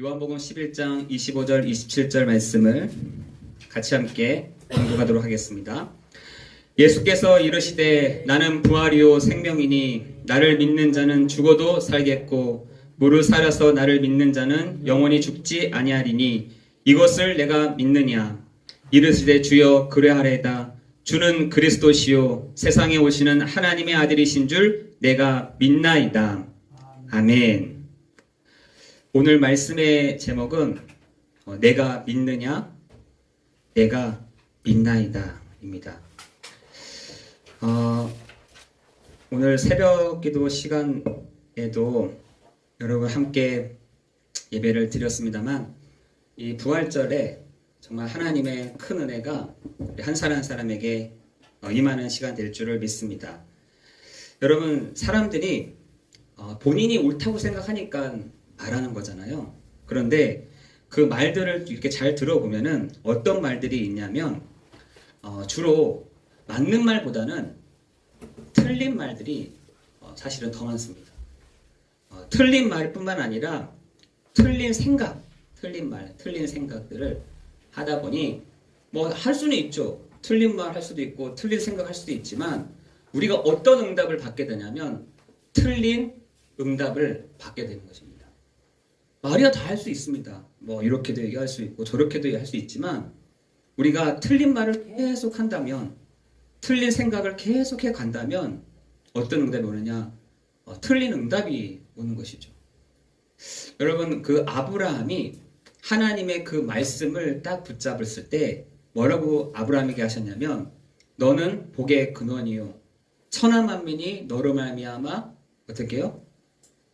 요한복음 11장 25절 27절 말씀을 같이 함께 공부하도록 하겠습니다. 예수께서 이르시되 나는 부활이요 생명이니 나를 믿는 자는 죽어도 살겠고 무릇 살아서 나를 믿는 자는 영원히 죽지 아니하리니 이것을 내가 믿느냐. 이르시되 주여 그레하래다. 주는 그리스도시요 세상에 오시는 하나님의 아들이신 줄 내가 믿나이다. 아멘. 오늘 말씀의 제목은 내가 믿느냐, 내가 믿나이다 입니다. 오늘 새벽 기도 시간에도 여러분 함께 예배를 드렸습니다만 이 부활절에 정말 하나님의 큰 은혜가 한 사람 한 사람에게 임하는 시간 될 줄을 믿습니다. 여러분, 사람들이 본인이 옳다고 생각하니까 말하는 거잖아요. 그런데 그 말들을 이렇게 잘 들어보면은 어떤 말들이 있냐면 주로 맞는 말보다는 틀린 말들이 사실은 더 많습니다. 틀린 말뿐만 아니라 틀린 생각, 틀린 말, 틀린 생각들을 하다 보니 뭐 할 수는 있죠. 틀린 말 할 수도 있고 틀린 생각 할 수도 있지만 우리가 어떤 응답을 받게 되냐면 틀린 응답을 받게 되는 것입니다. 말이야 다 할 수 있습니다. 뭐 이렇게도 얘기할 수 있고 저렇게도 할 수 있지만 우리가 틀린 말을 계속 한다면, 틀린 생각을 계속해 간다면 어떤 응답이 오느냐? 틀린 응답이 오는 것이죠. 여러분, 그 아브라함이 하나님의 그 말씀을 딱 붙잡았을 때 뭐라고 아브라함에게 하셨냐면 너는 복의 근원이요 천하 만민이 너로 말미암아 어떻게 해요?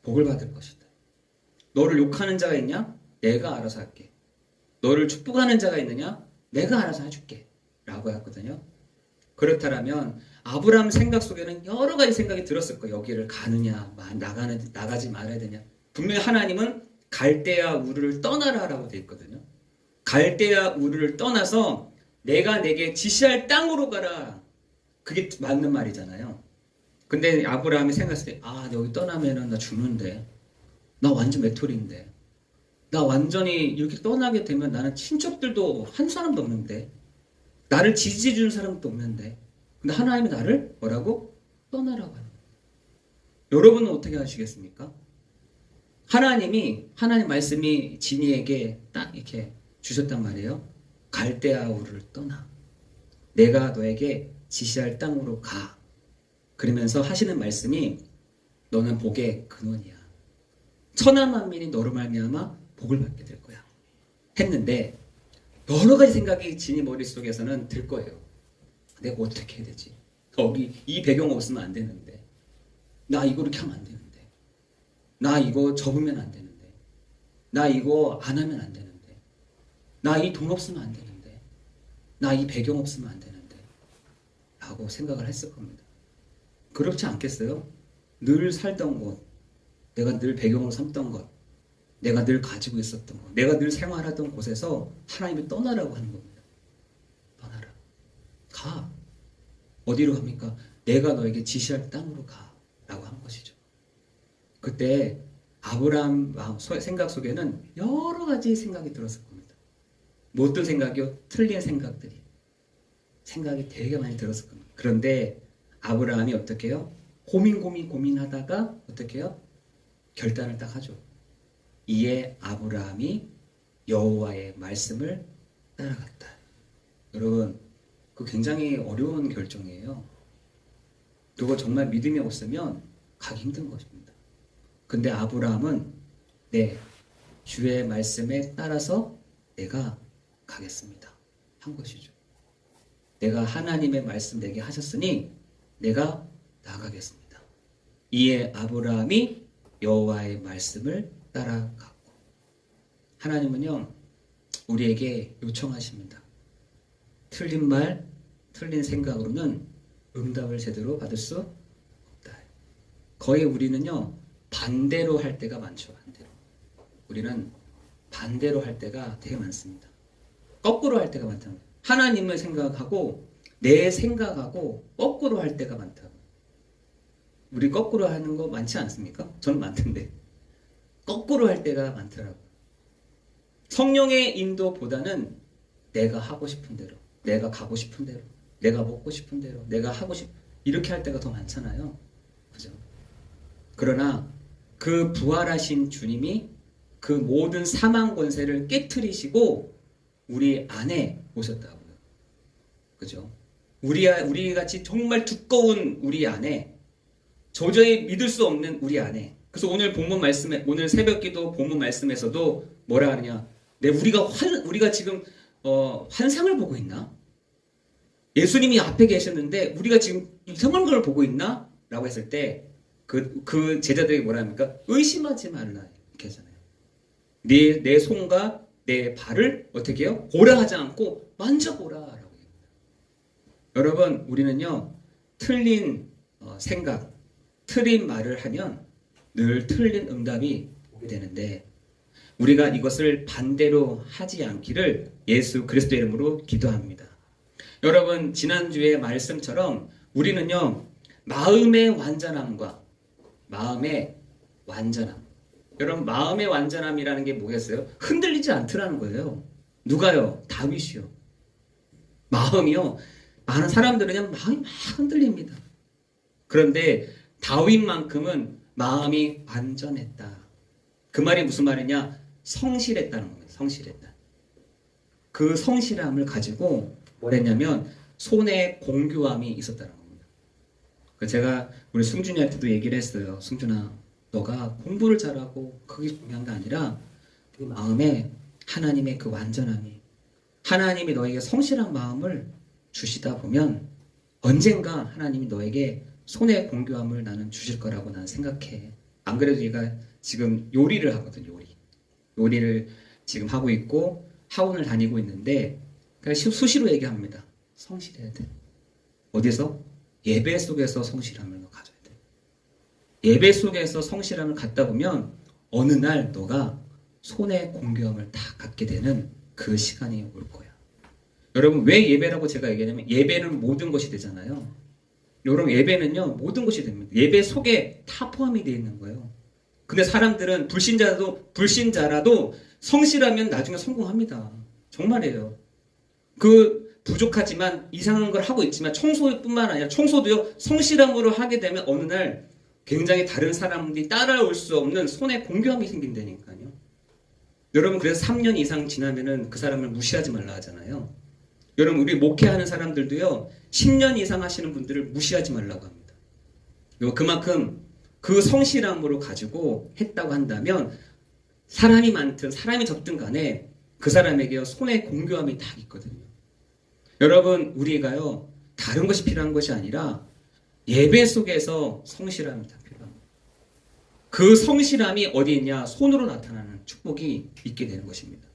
복을 받을 것이다. 너를 욕하는 자가 있냐? 내가 알아서 할게. 너를 축복하는 자가 있느냐? 내가 알아서 해줄게. 라고 했거든요. 그렇다면 아브라함 생각 속에는 여러 가지 생각이 들었을 거예요. 여기를 가느냐, 나가지 말아야 되냐. 분명히 하나님은 갈대아 우르를 떠나라 라고 되어 있거든요. 갈대아 우르를 떠나서 내가 내게 지시할 땅으로 가라. 그게 맞는 말이잖아요. 근데 아브라함이 생각했을 때 여기 떠나면 나 죽는데. 나 완전 외톨이인데. 나 완전히 이렇게 떠나게 되면 나는 친척들도 한 사람도 없는데. 나를 지지해 주는 사람도 없는데. 근데 하나님이 나를 뭐라고? 떠나라고 하는 거예요. 여러분은 어떻게 하시겠습니까? 하나님 말씀이 진이에게 딱 이렇게 주셨단 말이에요. 갈대아우를 떠나. 내가 너에게 지시할 땅으로 가. 그러면서 하시는 말씀이 너는 복의 근원이야. 천하 만민이 너로 말미암아 복을 받게 될 거야. 했는데 여러 가지 생각이 진이 머릿속에서는 들 거예요. 내가 어떻게 해야 되지? 여기 이 배경 없으면 안 되는데. 나 이거 이렇게 하면 안 되는데. 나 이거 접으면 안 되는데. 나 이거 안 하면 안 되는데. 나 이 돈 없으면 안 되는데. 나 이 배경 없으면 안 되는데. 라고 생각을 했을 겁니다. 그렇지 않겠어요? 늘 살던 곳, 내가 늘 배경으로 삼던 것, 내가 늘 가지고 있었던 것, 내가 늘 생활하던 곳에서 하나님이 떠나라고 하는 겁니다. 떠나라. 가. 어디로 갑니까? 내가 너에게 지시할 땅으로 가. 라고 한 것이죠. 그때 아브라함 생각 속에는 여러 가지 생각이 들었을 겁니다. 뭐 어떤 생각이요? 틀린 생각들이. 생각이 되게 많이 들었을 겁니다. 그런데 아브라함이 어떻게 해요? 고민하다가 어떻게 해요? 결단을 딱 하죠. 이에 아브라함이 여호와의 말씀을 따라갔다. 여러분, 그 굉장히 어려운 결정이에요. 그거 정말 믿음이 없으면 가기 힘든 것입니다. 근데 아브라함은 주의 말씀에 따라서 내가 가겠습니다. 한 것이죠. 내가 하나님의 말씀 내게 하셨으니 내가 나가겠습니다. 이에 아브라함이 여호와의 말씀을 따라갔고, 하나님은요 우리에게 요청하십니다. 틀린 말, 틀린 생각으로는 응답을 제대로 받을 수 없다. 거의 우리는요 반대로 할 때가 많죠. 우리는 반대로 할 때가 되게 많습니다. 거꾸로 할 때가 많다는 거예요. 하나님을 생각하고 내 생각하고 거꾸로 할 때가 많다고. 우리 거꾸로 하는 거 많지 않습니까? 저는 많던데. 거꾸로 할 때가 많더라고요. 성령의 인도보다는 내가 하고 싶은 대로, 내가 가고 싶은 대로, 내가 먹고 싶은 대로, 내가 하고 이렇게 할 때가 더 많잖아요. 그죠? 그러나 그 부활하신 주님이 그 모든 사망 권세를 깨트리시고 우리 안에 오셨다고요. 그죠? 우리 같이 정말 두꺼운 우리 안에, 도저히 믿을 수 없는 우리 안에. 그래서 오늘 본문 말씀에, 오늘 새벽기도 본문 말씀에서도 뭐라 하느냐? 우리가 지금 환상을 보고 있나? 예수님이 앞에 계셨는데 우리가 지금 이상한 걸 보고 있나? 라고 했을 때 그 제자들에게 뭐라 합니까? 의심하지 말라 이렇게 하잖아요. 내 손과 내 발을 어떻게 해요? 보라 하지 않고 만져보라 라고 합니다. 여러분, 우리는요 틀린 생각, 틀린 말을 하면 늘 틀린 응답이 오게 되는데, 우리가 이것을 반대로 하지 않기를 예수 그리스도의 이름으로 기도합니다. 여러분, 지난주의 말씀처럼 우리는요 마음의 완전함과 마음의 완전함. 여러분, 마음의 완전함이라는 게 뭐겠어요? 흔들리지 않더라는 거예요. 누가요? 다윗이요. 마음이요. 많은 사람들은 그냥 마음이 막 흔들립니다. 그런데 다윗만큼은 마음이 완전했다. 그 말이 무슨 말이냐? 성실했다는 겁니다. 성실했다. 그 성실함을 가지고 뭘 했냐면 손에 공교함이 있었다는 겁니다. 제가 우리 승준이한테도 얘기를 했어요. 승준아, 너가 공부를 잘하고 그게 중요한 게 아니라 그 마음에 하나님의 그 완전함이, 하나님이 너에게 성실한 마음을 주시다 보면 언젠가 하나님이 너에게 손의 공교함을 나는 주실 거라고 나는 생각해. 안 그래도 얘가 지금 요리를 하거든. 요리를 지금 하고 있고 학원을 다니고 있는데 수시로 얘기합니다. 성실해야 돼. 어디서? 예배 속에서 성실함을 가져야 돼. 예배 속에서 성실함을 갖다 보면 어느 날 너가 손의 공교함을 다 갖게 되는 그 시간이 올 거야. 여러분, 왜 예배라고 제가 얘기하냐면 예배는 모든 것이 되잖아요. 여러분, 예배는요 모든 것이 됩니다. 예배 속에 다 포함이 되어 있는 거예요. 근데 사람들은 불신자라도 성실하면 나중에 성공합니다. 정말이에요. 부족하지만 이상한 걸 하고 있지만 청소뿐만 아니라 청소도요 성실함으로 하게 되면 어느 날 굉장히 다른 사람들이 따라올 수 없는 손에 공교함이 생긴다니까요. 여러분, 그래서 3년 이상 지나면은 그 사람을 무시하지 말라 하잖아요. 여러분, 우리 목회하는 사람들도요 10년 이상 하시는 분들을 무시하지 말라고 합니다. 그만큼 그 성실함으로 가지고 했다고 한다면 사람이 많든 사람이 적든 간에 그 사람에게 손에 공교함이 다 있거든요. 여러분, 우리가요 다른 것이 필요한 것이 아니라 예배 속에서 성실함이 다 필요합니다. 그 성실함이 어디 있냐? 손으로 나타나는 축복이 있게 되는 것입니다.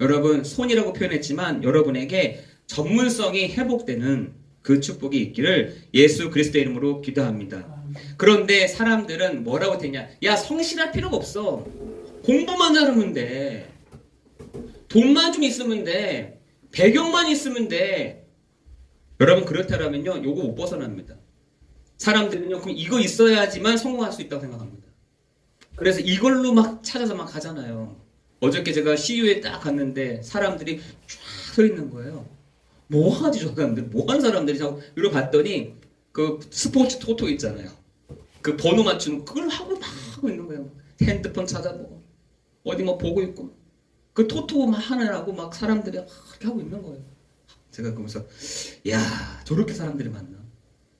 여러분, 손이라고 표현했지만 여러분에게 전문성이 회복되는 그 축복이 있기를 예수 그리스도의 이름으로 기도합니다. 그런데 사람들은 뭐라고 되냐? 야, 성실할 필요가 없어. 공부만 하면 돼. 돈만 좀 있으면 돼. 배경만 있으면 돼. 여러분, 그렇다면요 요거 못 벗어납니다. 사람들은요 그럼 이거 있어야지만 성공할 수 있다고 생각합니다. 그래서 이걸로 막 찾아서 막 가잖아요. 어저께 제가 CU에 딱 갔는데 사람들이 쫙 서 있는 거예요. 뭐 하지 저 사람들? 뭐 하는 사람들이 자꾸 이러고 봤더니 그 스포츠 토토 있잖아요. 그 번호 맞추는 그걸 하고 막 하고 있는 거예요. 핸드폰 찾아보고 어디 뭐 보고 있고 그 토토 막 하느라고 막 사람들이 막 이렇게 하고 있는 거예요. 제가 그러면서 야, 저렇게 사람들이 많나?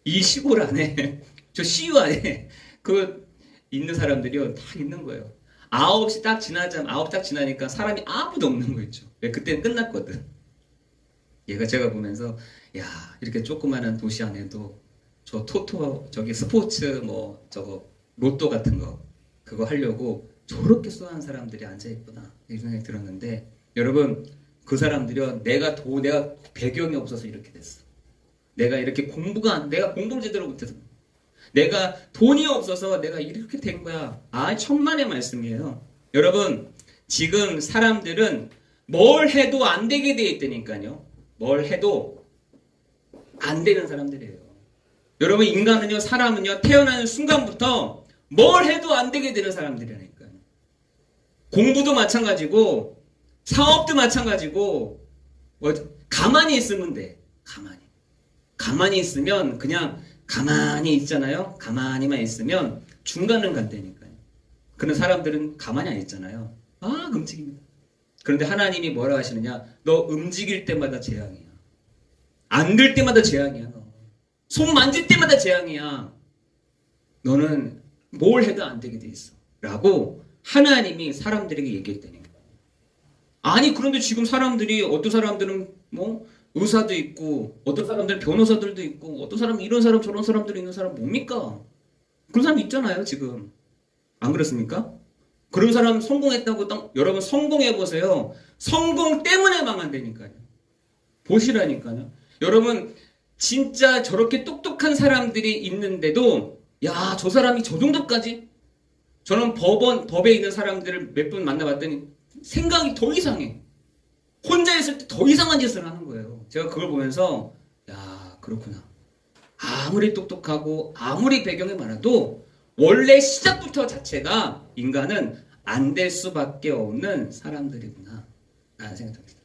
이 시골 안에 저 CU 안에 그 있는 사람들이요 다 있는 거예요. 9시 딱 지나니까 사람이 아무도 없는 거 있죠. 왜? 그때는 끝났거든. 제가 보면서 야, 이렇게 조그마한 도시 안에도 저 토토 저기 스포츠 뭐 저거 로또 같은 거 그거 하려고 저렇게 쏘는 사람들이 앉아있구나 이 생각이 들었는데, 여러분, 그 사람들이요 내가 배경이 없어서 이렇게 됐어. 내가 공부를 제대로 못해서, 내가 돈이 없어서 내가 이렇게 된 거야. 천만의 말씀이에요. 여러분, 지금 사람들은 뭘 해도 안 되게 돼 있다니까요. 뭘 해도 안 되는 사람들이에요. 여러분, 사람은요 태어나는 순간부터 뭘 해도 안 되게 되는 사람들이라니까요. 공부도 마찬가지고 사업도 마찬가지고 가만히 있으면 돼. 가만히 있으면 그냥 가만히 있잖아요. 가만히만 있으면 중간은 간다니까요. 그런 사람들은 가만히 안 있잖아요. 움직입니다. 그런데 하나님이 뭐라 하시느냐? 너 움직일 때마다 재앙이야. 안 될 때마다 재앙이야. 너. 손 만질 때마다 재앙이야. 너는 뭘 해도 안 되게 돼 있어. 라고 하나님이 사람들에게 얘기했다는 거예요. 아니 그런데 지금 사람들이 어떤 사람들은 뭐 의사도 있고 어떤 사람들은 변호사들도 있고 어떤 사람은 이런 사람 저런 사람들이 있는 사람 뭡니까? 그런 사람 있잖아요 지금. 안 그렇습니까? 그런 사람 성공했다고 여러분 성공해보세요. 성공 때문에 망한다니까요. 보시라니까요. 여러분 진짜 저렇게 똑똑한 사람들이 있는데도 야, 저 사람이 저 정도까지? 저는 법에 있는 사람들을 몇 분 만나봤더니 생각이 더 이상해. 혼자 있을 때 더 이상한 짓을 하는 거예요. 제가 그걸 보면서 야, 그렇구나. 아무리 똑똑하고 아무리 배경이 많아도 원래 시작부터 자체가 인간은 안 될 수밖에 없는 사람들이구나 라는 생각이 듭니다.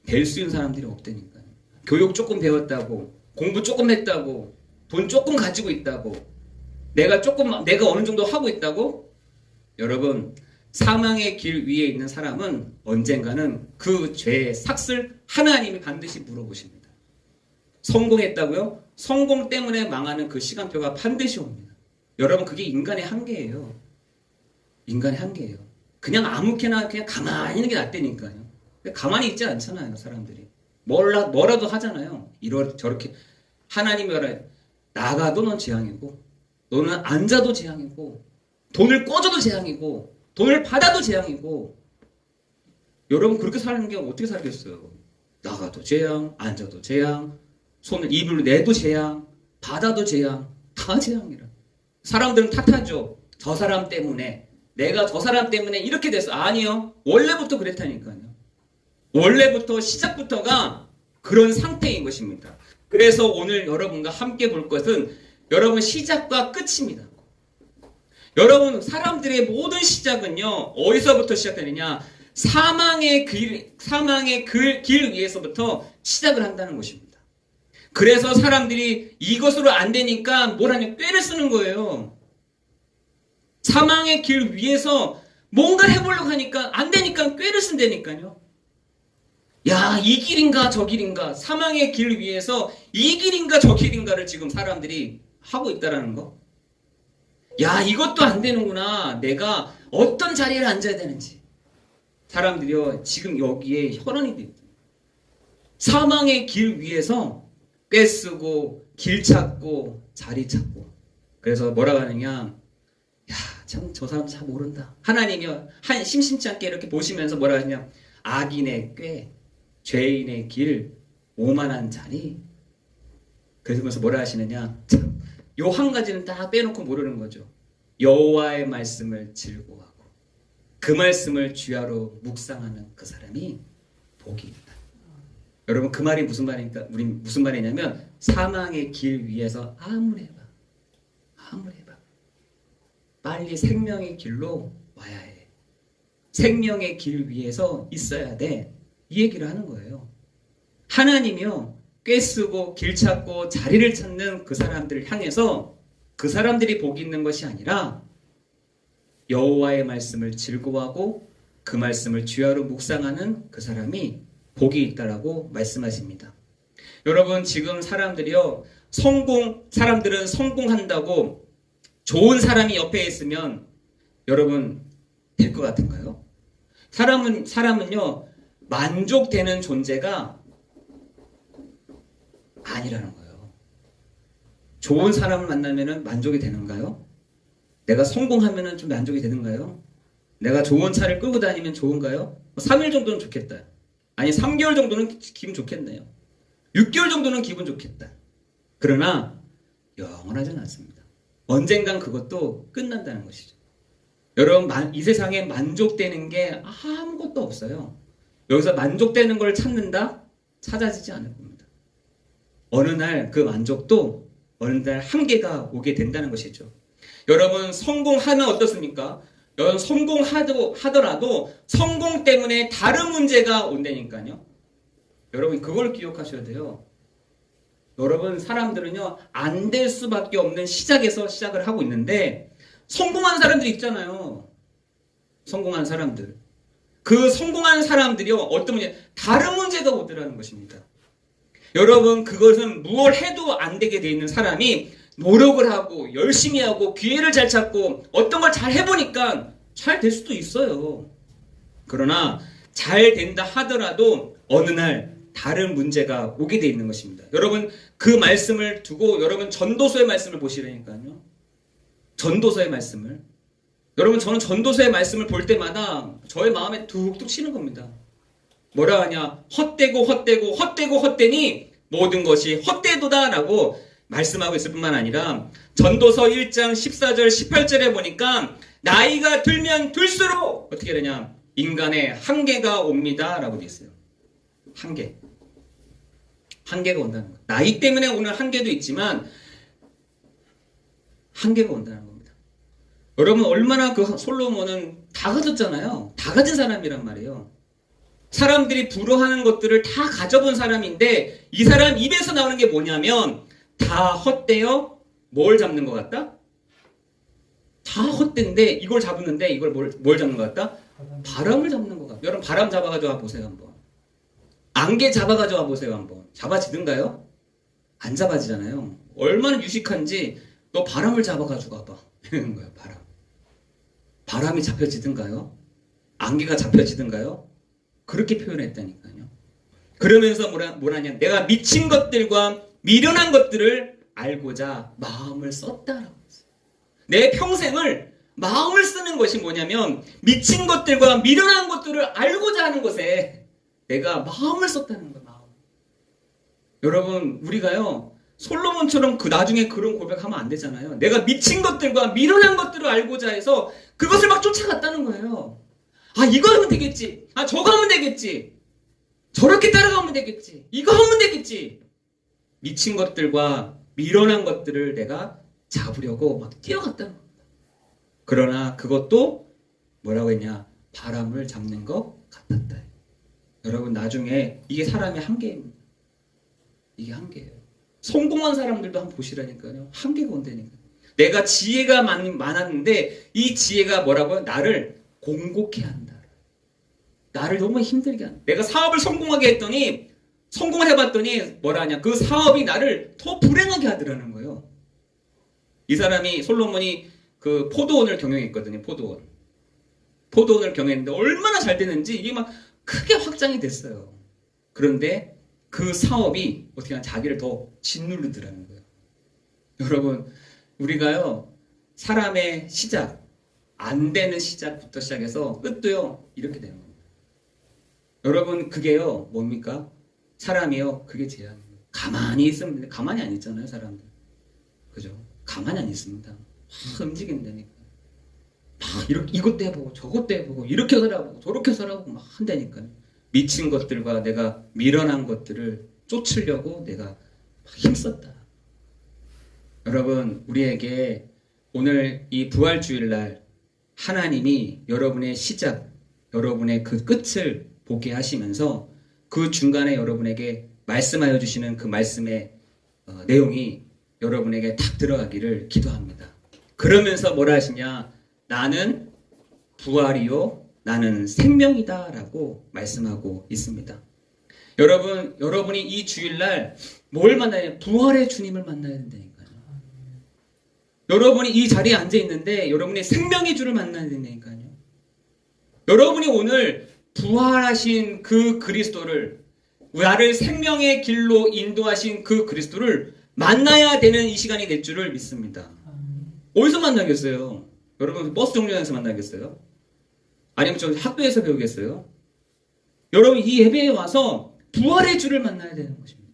될 수 있는 사람들이 없다니까요. 교육 조금 배웠다고 공부 조금 했다고 돈 조금 가지고 있다고 내가 어느 정도 하고 있다고 여러분 사망의 길 위에 있는 사람은 언젠가는 그 죄의 삭을 하나님이 반드시 물어보십니다. 성공했다고요? 성공 때문에 망하는 그 시간표가 반드시 옵니다. 여러분 그게 인간의 한계예요. 인간의 한계예요. 그냥 아무렇게나 그냥 가만히 있는 게 낫다니까요. 가만히 있지 않잖아요 사람들이. 뭐라도 하잖아요. 저렇게 하나님이 말해 나가도 넌 재앙이고 너는 앉아도 재앙이고 돈을 꿔줘도 재앙이고 돈을 받아도 재앙이고 여러분 그렇게 사는 게 어떻게 살겠어요? 나가도 재앙, 앉아도 재앙, 손을 입으로 내도 재앙, 받아도 재앙, 다 재앙이라. 사람들은 탓하죠. 저 사람 때문에 내가 저 사람 때문에 이렇게 됐어. 아니요. 원래부터 그랬다니까요. 원래부터 시작부터가 그런 상태인 것입니다. 그래서 오늘 여러분과 함께 볼 것은 여러분 시작과 끝입니다. 여러분 사람들의 모든 시작은요 어디서부터 시작되느냐 사망의 길 위에서부터 시작을 한다는 것입니다. 그래서 사람들이 이것으로 안 되니까 뭘 하냐 꾀를 쓰는 거예요. 사망의 길 위에서 뭔가 해보려고 하니까 안 되니까 꾀를 쓴다니까요. 야, 이 길인가 저 길인가 사망의 길 위에서 이 길인가 저 길인가를 지금 사람들이 하고 있다라는 거. 야, 이것도 안 되는구나. 내가 어떤 자리에 앉아야 되는지. 사람들이요 지금 여기에 혈안이 됩니다. 사망의 길 위에서 꿰쓰고 길 찾고 자리 찾고. 그래서 뭐라고 하느냐. 야, 참 저 사람 잘 모른다. 하나님이 심심치 않게 이렇게 보시면서 뭐라고 하느냐. 악인의 꾀, 죄인의 길, 오만한 자리. 그러면서 뭐라 하시느냐. 참, 요 한 가지는 다 빼놓고 모르는 거죠. 여호와의 말씀을 즐거워하고 그 말씀을 주야로 묵상하는 그 사람이 복이 있다. 여러분 그 말이 무슨 말입니까? 우리 무슨 말이냐면 사망의 길 위에서 아무리 해봐. 빨리 생명의 길로 와야 해. 생명의 길 위에서 있어야 돼. 이 얘기를 하는 거예요. 하나님이요 꿰쓰고 길 찾고 자리를 찾는 그 사람들을 향해서 그 사람들이 복이 있는 것이 아니라 여호와의 말씀을 즐거워하고 그 말씀을 주야로 묵상하는 그 사람이 복이 있다라고 말씀하십니다. 여러분 지금 사람들이요 사람들은 성공한다고 좋은 사람이 옆에 있으면 여러분 될 것 같은가요? 사람은요 만족되는 존재가 아니라는 거예요. 좋은 사람을 만나면 만족이 되는가요? 내가 성공하면 좀 만족이 되는가요? 내가 좋은 차를 끌고 다니면 좋은가요? 3일 정도는 좋겠다. 아니 3개월 정도는 기분 좋겠네요. 6개월 정도는 기분 좋겠다. 그러나 영원하지는 않습니다. 언젠간 그것도 끝난다는 것이죠. 여러분 이 세상에 만족되는 게 아무것도 없어요. 여기서 만족되는 걸 찾는다? 찾아지지 않을 겁니다. 어느 날 그 만족도 어느 날 한계가 오게 된다는 것이죠. 여러분 성공하면 어떻습니까? 여러분 성공하더라도 성공 때문에 다른 문제가 온다니까요. 여러분 그걸 기억하셔야 돼요. 여러분 사람들은요 안 될 수밖에 없는 시작에서 시작을 하고 있는데 성공한 사람들이 있잖아요. 성공한 사람들. 그 성공한 사람들이요 어떤 문제 다른 문제가 오더라는 것입니다. 여러분 그것은 무엇 해도 안 되게 돼 있는 사람이 노력을 하고 열심히 하고 기회를 잘 찾고 어떤 걸 잘 해보니까 잘 될 수도 있어요. 그러나 잘 된다 하더라도 어느 날 다른 문제가 오게 돼 있는 것입니다. 여러분 그 말씀을 두고 여러분 전도서의 말씀을 보시라니까요. 전도서의 말씀을. 여러분 저는 전도서의 말씀을 볼 때마다 저의 마음에 툭툭 치는 겁니다. 뭐라 하냐 헛되니 모든 것이 헛되도다 라고 말씀하고 있을 뿐만 아니라 전도서 1장 14절 18절에 보니까 나이가 들면 들수록 어떻게 되냐 인간의 한계가 옵니다 라고 되어 있어요. 한계가 온다는 거예요. 나이 때문에 오는 한계도 있지만 한계가 온다는 겁니다. 여러분 얼마나 그 솔로몬은 다 가졌잖아요. 다 가진 사람이란 말이에요. 사람들이 부러워하는 것들을 다 가져본 사람인데 이 사람 입에서 나오는 게 뭐냐면 다 헛되어 뭘 잡는 것 같다? 다 헛된데 이걸 잡았는데 이걸 뭘 잡는 것 같다? 바람을 잡는 것 같다. 여러분 바람 잡아가지고 보세요 한번. 안개 잡아가지고 보세요 한번. 잡아지든가요? 안 잡아지잖아요. 얼마나 유식한지 너 바람을 잡아가지고 와봐. 이러는 거예요. 바람이 잡혀지든가요? 안개가 잡혀지든가요? 그렇게 표현했다니까요. 그러면서 뭐라냐 내가 미친 것들과 미련한 것들을 알고자 마음을 썼다라고 했어요. 내 평생을 마음을 쓰는 것이 뭐냐면 미친 것들과 미련한 것들을 알고자 하는 것에 내가 마음을 썼다는 거예요. 마음. 여러분 우리가요 솔로몬처럼 나중에 그런 고백하면 안 되잖아요. 내가 미친 것들과 미련한 것들을 알고자 해서 그것을 막 쫓아갔다는 거예요. 아 이거 하면 되겠지. 아 저거 하면 되겠지. 저렇게 따라가면 되겠지. 이거 하면 되겠지. 미친 것들과 미련한 것들을 내가 잡으려고 막 뛰어갔다는 겁니다. 그러나 그것도 뭐라고 했냐 바람을 잡는 것 같았다. 여러분 나중에 이게 사람의 한계입니다. 이게 한계예요. 성공한 사람들도 한번 보시라니까요. 한계가 온다니까요. 내가 지혜가 많았는데 이 지혜가 뭐라고요? 나를 공곡해 한다. 나를 너무 힘들게 한다. 내가 사업을 성공을 해봤더니 뭐라 하냐 그 사업이 나를 더 불행하게 하더라는 거예요. 이 사람이 솔로몬이 그 포도원을 경영했거든요. 포도원을 경영했는데 얼마나 잘 됐는지 이게 막 크게 확장이 됐어요. 그런데 그 사업이 어떻게 하면 자기를 더 짓누르더라는 거예요. 여러분 우리가요 사람의 시작 안 되는 시작부터 시작해서 끝도요 이렇게 되는 겁니다. 여러분 그게요 뭡니까? 사람이요 그게 제한이에요. 가만히 있으면 가만히 안 있잖아요 사람들. 그죠? 가만히 안 있습니다. 막 움직인다니까. 막 이것도 해보고 저것도 해보고 이렇게 살아보고 저렇게 살아보고 막 한다니까요. 미친 것들과 내가 미련한 것들을 쫓으려고 내가 막 힘썼다. 여러분 우리에게 오늘 이 부활주일날 하나님이 여러분의 시작, 여러분의 그 끝을 보게 하시면서 그 중간에 여러분에게 말씀하여 주시는 그 말씀의 내용이 여러분에게 탁 들어가기를 기도합니다. 그러면서 뭐라 하시냐? 나는 부활이요 나는 생명이다 라고 말씀하고 있습니다. 여러분이 이 주일날 뭘 만나야 부활의 주님을 만나야 된다니까요. 여러분이 이 자리에 앉아 있는데 여러분이 생명의 주를 만나야 된다니까요. 여러분이 오늘 부활하신 그 그리스도를 나를 생명의 길로 인도하신 그 그리스도를 만나야 되는 이 시간이 될 줄을 믿습니다. 어디서 만나겠어요? 여러분 버스 정류장에서 만나겠어요? 아니면 저 학교에서 배우겠어요? 여러분 이 예배에 와서 부활의 주를 만나야 되는 것입니다.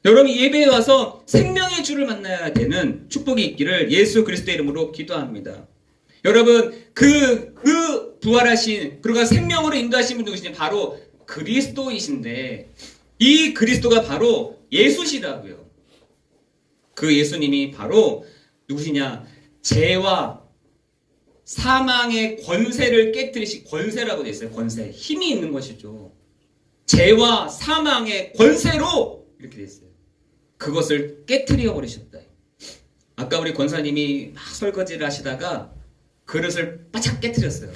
여러분 이 예배에 와서 생명의 주를 만나야 되는 축복이 있기를 예수 그리스도의 이름으로 기도합니다. 여러분 그 부활하신 그리고 생명으로 인도하신 분 누구시냐? 바로 그리스도이신데 이 그리스도가 바로 예수시라고요. 그 예수님이 바로 누구시냐? 죄와 사망의 권세를 깨뜨리시, 권세라고 되어 있어요. 권세. 힘이 있는 것이죠. 죄와 사망의 권세로 이렇게 되어 있어요. 그것을 깨뜨려 버리셨다. 아까 우리 권사님이 막 설거지를 하시다가 그릇을 바짝 깨뜨렸어요.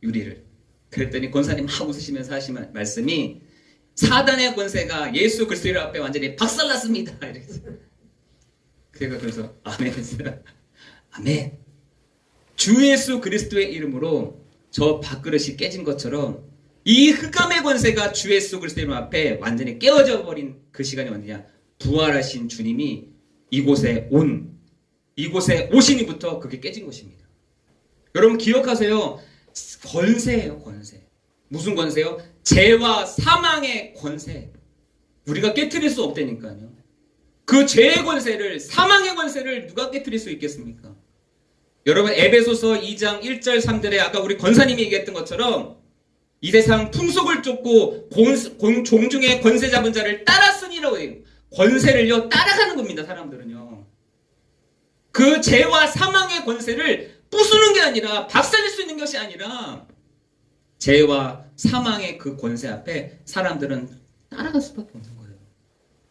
유리를. 그랬더니 권사님 막 웃으시면서 하시는 말씀이 사단의 권세가 예수 그리스도 앞에 완전히 박살났습니다. 이랬어요. 제가 그래서 아멘 했어요. 아멘. 주 예수 그리스도의 이름으로 저 밥그릇이 깨진 것처럼 이 흑암의 권세가 주 예수 그리스도의 이름 앞에 완전히 깨어져 버린 그 시간이 언제냐? 부활하신 주님이 이곳에 오시니부터 그게 깨진 것입니다. 여러분 기억하세요. 권세예요, 권세. 무슨 권세요? 죄와 사망의 권세. 우리가 깨트릴 수 없다니까요. 그 죄의 권세를, 사망의 권세를 누가 깨트릴 수 있겠습니까? 여러분 에베소서 2장 1절 3절에 아까 우리 권사님이 얘기했던 것처럼 이 세상 풍속을 쫓고 종중의 권세 잡은 자를 따랐으니라고 해요. 권세를요 따라가는 겁니다. 사람들은요. 그 죄와 사망의 권세를 부수는 게 아니라 박살낼 수 있는 것이 아니라 죄와 사망의 그 권세 앞에 사람들은 따라갈 수밖에 없는 거예요.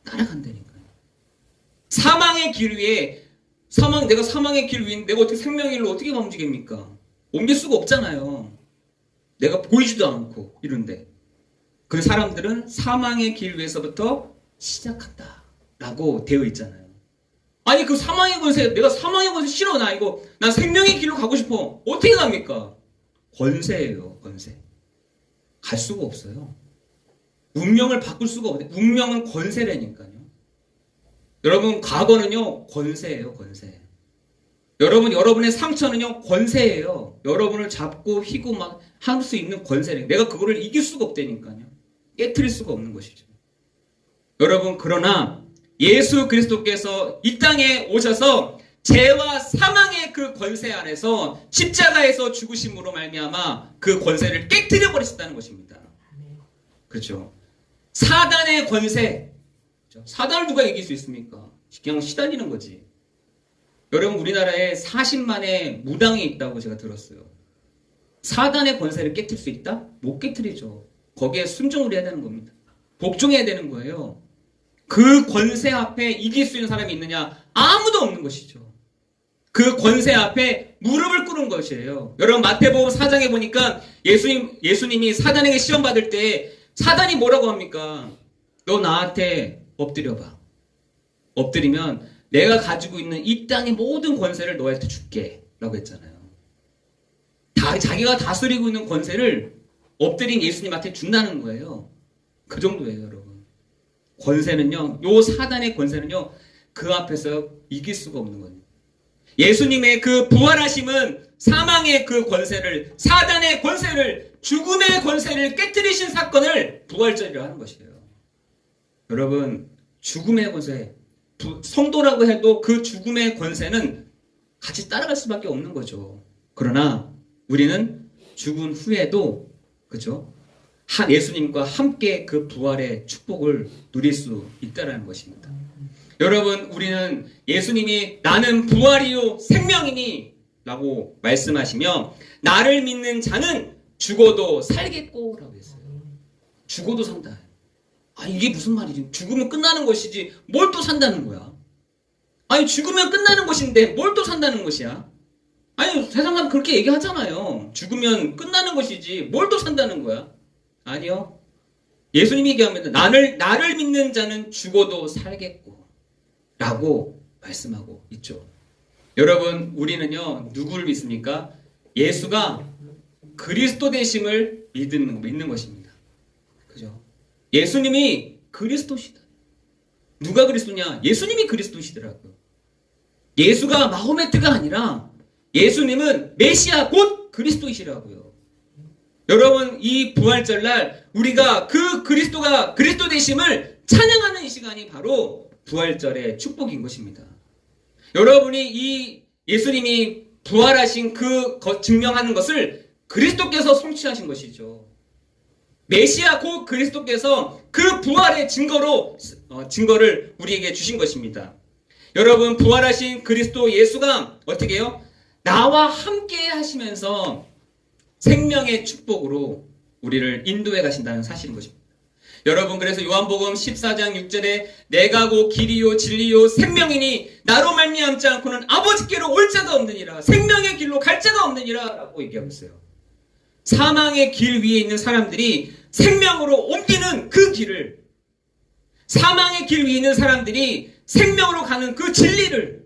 따라간다니까요. 사망의 길 위에 내가 사망의 길 위에 내가 어떻게 생명의 길로 어떻게 움직입니까? 옮길 수가 없잖아요. 내가 보이지도 않고 이런데 그 사람들은 사망의 길 위에서부터 시작한다 라고 되어 있잖아요. 아니 그 사망의 권세, 내가 사망의 권세 싫어. 난 생명의 길로 가고 싶어. 어떻게 갑니까? 권세예요. 권세. 갈 수가 없어요. 운명을 바꿀 수가 없어요. 운명은 권세라니까요. 여러분 과거는요 권세예요. 권세. 여러분의 상처는요 권세예요. 여러분을 잡고 휘고 막 할 수 있는 권세를 내가 그거를 이길 수가 없다니까요. 깨트릴 수가 없는 것이죠. 여러분 그러나 예수 그리스도께서 이 땅에 오셔서 죄와 사망의 그 권세 안에서 십자가에서 죽으심으로 말미암아 그 권세를 깨트려 버리셨다는 것입니다. 그렇죠. 사단의 권세. 사단을 누가 이길 수 있습니까? 그냥 시달리는 거지. 여러분 우리나라에 40만의 무당이 있다고 제가 들었어요. 사단의 권세를 깨트릴 수 있다? 못 깨트리죠. 거기에 순종을 해야 되는 겁니다. 복종해야 되는 거예요. 그 권세 앞에 이길 수 있는 사람이 있느냐? 아무도 없는 것이죠. 그 권세 앞에 무릎을 꿇은 것이에요. 여러분 마태복음 4장에 보니까 예수님이 사단에게 시험 받을 때 사단이 뭐라고 합니까? 너 나한테 엎드려봐. 엎드리면 내가 가지고 있는 이 땅의 모든 권세를 너한테 줄게 라고 했잖아요. 자기가 다스리고 있는 권세를 엎드린 예수님한테 준다는 거예요. 그 정도예요, 여러분. 권세는요, 요 사단의 권세는요, 그 앞에서 이길 수가 없는 거예요. 예수님의 그 부활하심은 사망의 그 권세를, 사단의 권세를, 죽음의 권세를 깨뜨리신 사건을 부활절이라 하는 것이에요. 여러분, 죽음의 권세, 성도라고 해도 그 죽음의 권세는 같이 따라갈 수밖에 없는 거죠. 그러나 우리는 죽은 후에도 그죠? 예수님과 함께 그 부활의 축복을 누릴 수 있다는 것입니다. 여러분 우리는 예수님이 나는 부활이요 생명이니 라고 말씀하시며 나를 믿는 자는 죽어도 살겠고 라고 했어요. 죽어도 산다. 이게 무슨 말이지? 죽으면 끝나는 것이지 뭘 또 산다는 거야? 아니 죽으면 끝나는 것인데 뭘 또 산다는 것이야? 아니 세상 사람 그렇게 얘기하잖아요. 죽으면 끝나는 것이지 뭘 또 산다는 거야? 아니요. 예수님이 얘기합니다. 나를 믿는 자는 죽어도 살겠고 라고 말씀하고 있죠. 여러분 우리는요 누구를 믿습니까? 예수가 그리스도 되심을 믿는 것입니다. 그죠? 예수님이 그리스도시다. 누가 그리스도냐? 예수님이 그리스도시더라고요. 예수가 마호메트가 아니라 예수님은 메시아 곧 그리스도이시라고요. 여러분 이 부활절날 우리가 그 그리스도가 그리스도 되심을 찬양하는 이 시간이 바로 부활절의 축복인 것입니다. 여러분이 이 예수님이 부활하신 그 증명하는 것을 그리스도께서 성취하신 것이죠. 메시아 곧 그리스도께서 그 부활의 증거를 우리에게 주신 것입니다. 여러분 부활하신 그리스도 예수가 어떻게 해요? 나와 함께 하시면서 생명의 축복으로 우리를 인도해 가신다는 사실인 것입니다. 여러분, 그래서 요한복음 14장 6절에 내가 곧 길이요 진리요 생명이니 나로 말미암지 않고는 아버지께로 올 자가 없느니라. 생명의 길로 갈 자가 없느니라 라고 얘기하고 있어요. 사망의 길 위에 있는 사람들이 생명으로 옮기는 그 길을, 사망의 길 위에 있는 사람들이 생명으로 가는 그 진리를,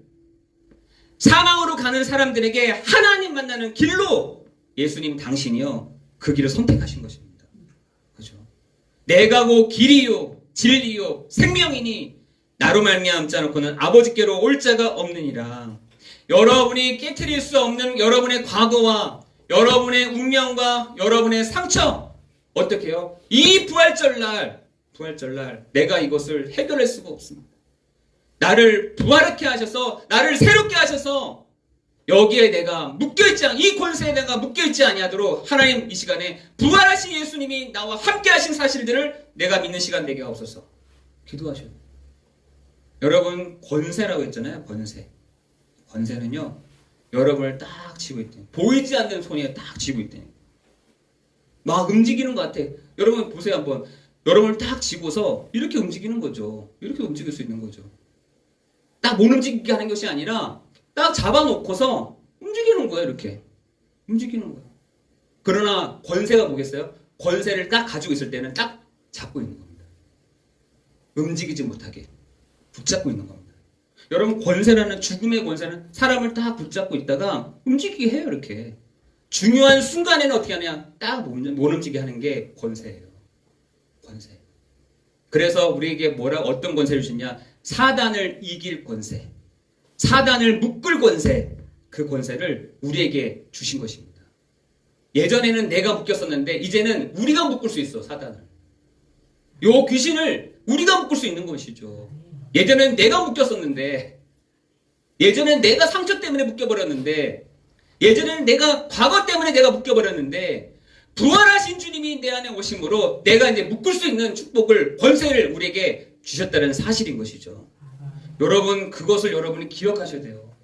사망으로 가는 사람들에게 하나님 만나는 길로 예수님 당신이요 그 길을 선택하신 것입니다. 그죠? 내가 곧 길이요 진리요 생명이니 나로 말미암지 않고는 아버지께로 올 자가 없느니라. 여러분이 깨트릴 수 없는 여러분의 과거와 여러분의 운명과 여러분의 상처, 어떻게 해요? 이 부활절날 내가 이것을 해결할 수가 없습니다. 나를 부활하게 하셔서 나를 새롭게 하셔서 여기에 내가 묶여있지 이 권세에 내가 묶여있지 아니하도록 하나님 이 시간에 부활하신 예수님이 나와 함께 하신 사실들을 내가 믿는 시간 되게 하옵소서. 기도하셔요. 여러분, 권세라고 했잖아요. 권세는요 여러분을 딱 쥐고 있대요. 보이지 않는 손에 딱 쥐고 있대요. 막 움직이는 것 같아. 여러분 보세요 한번. 여러분을 딱 쥐고서 이렇게 움직이는 거죠. 이렇게 움직일 수 있는 거죠. 딱 못 움직이게 하는 것이 아니라 딱 잡아놓고서 움직이는 거예요. 이렇게 움직이는 거예요. 그러나 권세가 뭐겠어요? 권세를 딱 가지고 있을 때는 딱 잡고 있는 겁니다. 움직이지 못하게 붙잡고 있는 겁니다. 여러분, 권세라는, 죽음의 권세는 사람을 딱 붙잡고 있다가 움직이게 해요. 이렇게 중요한 순간에는 어떻게 하냐, 딱 못 움직이게 하는 게 권세예요. 권세. 그래서 우리에게 어떤 권세를 주냐? 사단을 이길 권세, 사단을 묶을 권세, 그 권세를 우리에게 주신 것입니다. 예전에는 내가 묶였었는데 이제는 우리가 묶을 수 있어. 사단을, 요 귀신을 우리가 묶을 수 있는 것이죠. 예전에는 내가 묶였었는데, 예전에는 내가 상처 때문에 묶여버렸는데, 예전에는 내가 과거 때문에 내가 묶여버렸는데, 부활하신 주님이 내 안에 오심으로 내가 이제 묶을 수 있는 축복을, 권세를 우리에게 주셨다는 사실인 것이죠. 여러분, 그것을 여러분이 기억하셔야 돼요.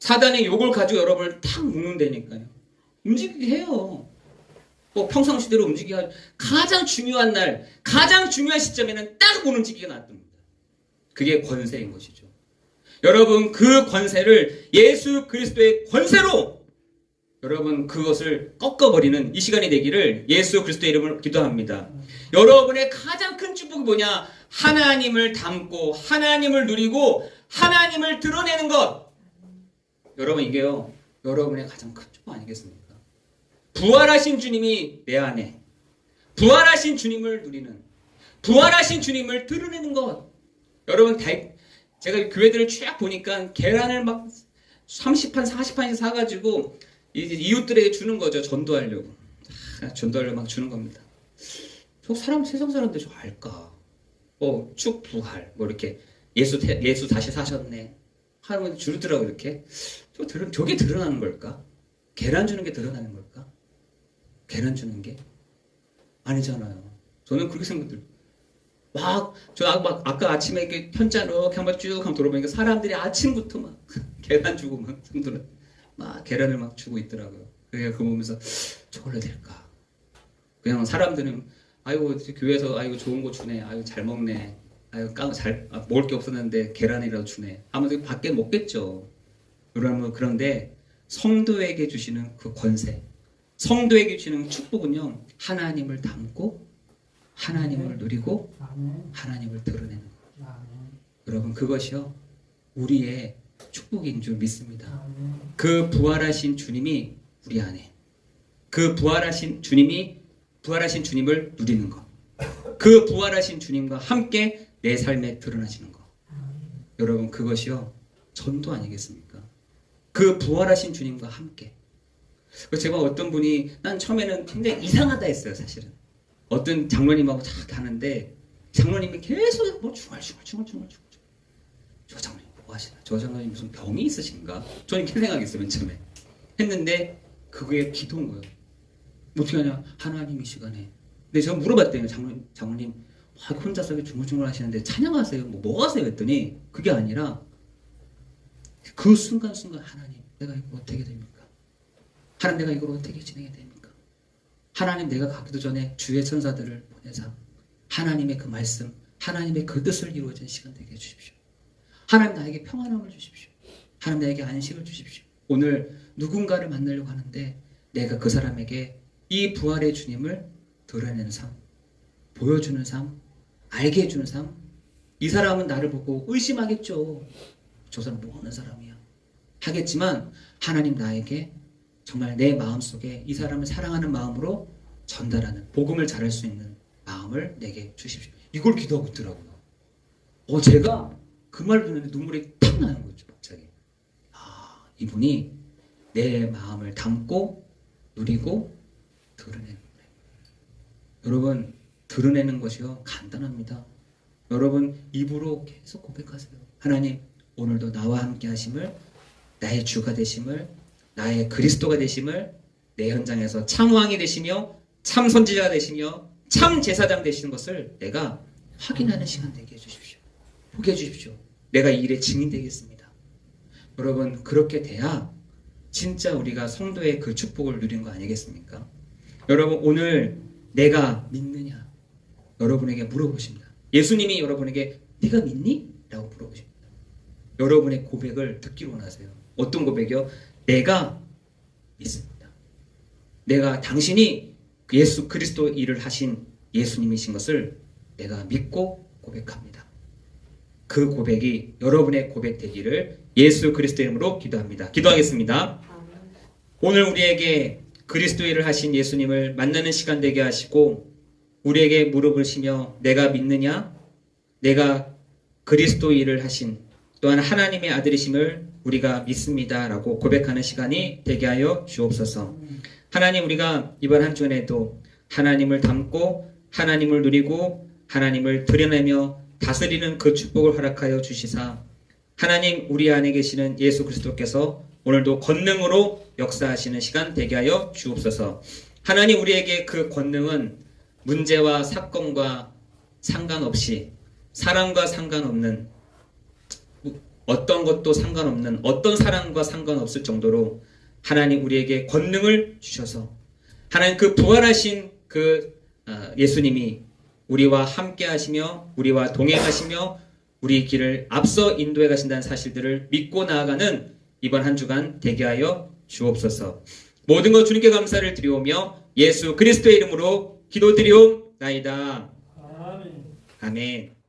사단의 욕을 가지고 여러분을 탁 묶는다니까요. 움직이게 해요. 평상시대로 움직이게 하죠. 가장 중요한 날, 가장 중요한 시점에는 딱 못 움직이게 놔둡니다. 그게 권세인 것이죠. 여러분, 그 권세를 예수 그리스도의 권세로 여러분 그것을 꺾어버리는 이 시간이 되기를 예수 그리스도의 이름으로 기도합니다. 여러분의 가장 큰 축복이 뭐냐? 하나님을 닮고 하나님을 누리고 하나님을 드러내는 것. 여러분, 이게요 여러분의 가장 큰 축복 아니겠습니까? 부활하신 주님이 내 안에, 부활하신 주님을 누리는, 부활하신 주님을 드러내는 것. 여러분, 제가 교회들을 쭉 보니까 계란을 막 30판 40판씩 사가지고 이웃들에게 주는 거죠. 전도하려고 막 주는 겁니다. 세상 사람들 저 알까? 축 부활 이렇게 예수 다시 사셨네 하는 주르더라고. 이렇게 저게 드러나는 걸까? 계란 주는 게 드러나는 걸까? 계란 주는 게 아니잖아요. 저는 그렇게 생각들. 아까 아침에 이렇게 현자 이렇게 한번 쭉 한번 돌아보니까 사람들이 아침부터 막 계란 주고 막 계란을 막 주고 있더라고요. 그래서 그거 보면서 저걸로 해야 될까? 그냥 사람들은 아이고 교회에서 아이고 좋은 거 주네, 아이고 잘 먹네, 아이고 먹을 게 없었는데 계란이라도 주네 하면서 밖에 먹겠죠. 그런데 성도에게 주시는 그 권세, 성도에게 주시는 축복은요, 하나님을 닮고 하나님을 누리고 하나님을 드러내는 거예요. 여러분, 그것이요 우리의 축복인 줄 믿습니다. 그 부활하신 주님이 우리 안에, 그 부활하신 주님을 누리는 것, 그 부활하신 주님과 함께 내 삶에 드러나시는 것. 여러분, 그것이요 전도 아니겠습니까? 그 부활하신 주님과 함께. 제가 어떤 분이, 난 처음에는 굉장히 이상하다 했어요. 사실은 어떤 장로님하고 쫙 가는데 장로님이 계속 중얼중얼 저 장로님 뭐 하시나? 저 장로님 무슨 병이 있으신가? 저는 이렇게 생각했어요. 맨 처음에 했는데 그게 기도인 거예요. 어떻게 하냐? 하나님 이 시간에. 근데 제가 물어봤대요. 장로님 혼자서 중얼중얼 하시는데 찬양하세요? 뭐 하세요? 했더니 그게 아니라 그 순간순간 하나님 내가 이걸 어떻게 됩니까? 하나님 내가 이걸 어떻게 진행해야 됩니까? 하나님 내가 가기도 전에 주의 천사들을 보내사 하나님의 그 말씀, 하나님의 그 뜻을 이루어진 시간 되게 해주십시오. 하나님 나에게 평안함을 주십시오. 하나님 나에게 안식을 주십시오. 오늘 누군가를 만나려고 하는데 내가 그 사람에게 이 부활의 주님을 드러내는 삶, 보여주는 삶, 알게 해주는 삶. 이 사람은 나를 보고 의심하겠죠. 저 사람 뭐 하는 사람이야 하겠지만 하나님 나에게 정말 내 마음속에 이 사람을 사랑하는 마음으로 전달하는 복음을 전할 수 있는 마음을 내게 주십시오. 이걸 기도하고 있더라고요. 제가 그 말을 듣는데 눈물이 탁 나는 거죠. 갑자기. 이분이 내 마음을 담고 누리고 드러내는 거예요. 여러분 드러내는 것이요 간단합니다. 여러분 입으로 계속 고백하세요. 하나님 오늘도 나와 함께 하심을, 나의 주가 되심을, 나의 그리스도가 되심을, 내 현장에서 참 왕이 되시며 참 선지자가 되시며 참 제사장 되시는 것을 내가 확인하는 시간 되게 해주십시오. 보게 해주십시오. 내가 이 일의 증인 되겠습니다. 여러분 그렇게 돼야 진짜 우리가 성도의 그 축복을 누린 거 아니겠습니까? 여러분 오늘 내가 믿느냐 여러분에게 물어보십니다. 예수님이 여러분에게 네가 믿니? 라고 물어보십니다. 여러분의 고백을 듣기로 원하세요. 어떤 고백이요? 내가 믿습니다. 내가 당신이 예수 그리스도 일을 하신 예수님이신 것을 내가 믿고 고백합니다. 그 고백이 여러분의 고백 되기를 예수 그리스도 이름으로 기도합니다. 기도하겠습니다. 오늘 우리에게 그리스도 일을 하신 예수님을 만나는 시간 되게 하시고 우리에게 물어보시며 내가 믿느냐? 내가 그리스도 일을 하신 또한 하나님의 아들이심을 우리가 믿습니다 라고 고백하는 시간이 되게 하여 주옵소서. 하나님 우리가 이번 한 주간에도 하나님을 닮고 하나님을 누리고 하나님을 드러내며 다스리는 그 축복을 허락하여 주시사 하나님 우리 안에 계시는 예수 그리스도께서 오늘도 권능으로 역사하시는 시간 되게 하여 주옵소서. 하나님 우리에게 그 권능은 문제와 사건과 상관없이 사람과 상관없는 어떤 것도 상관없는 어떤 사람과 상관없을 정도로 하나님 우리에게 권능을 주셔서 하나님 그 부활하신 그 예수님이 우리와 함께 하시며 우리와 동행하시며 우리 길을 앞서 인도해 가신다는 사실들을 믿고 나아가는 이번 한 주간 되게 하여 주옵소서. 모든 것 주님께 감사를 드리오며 예수 그리스도의 이름으로 기도드리옵나이다. 아멘.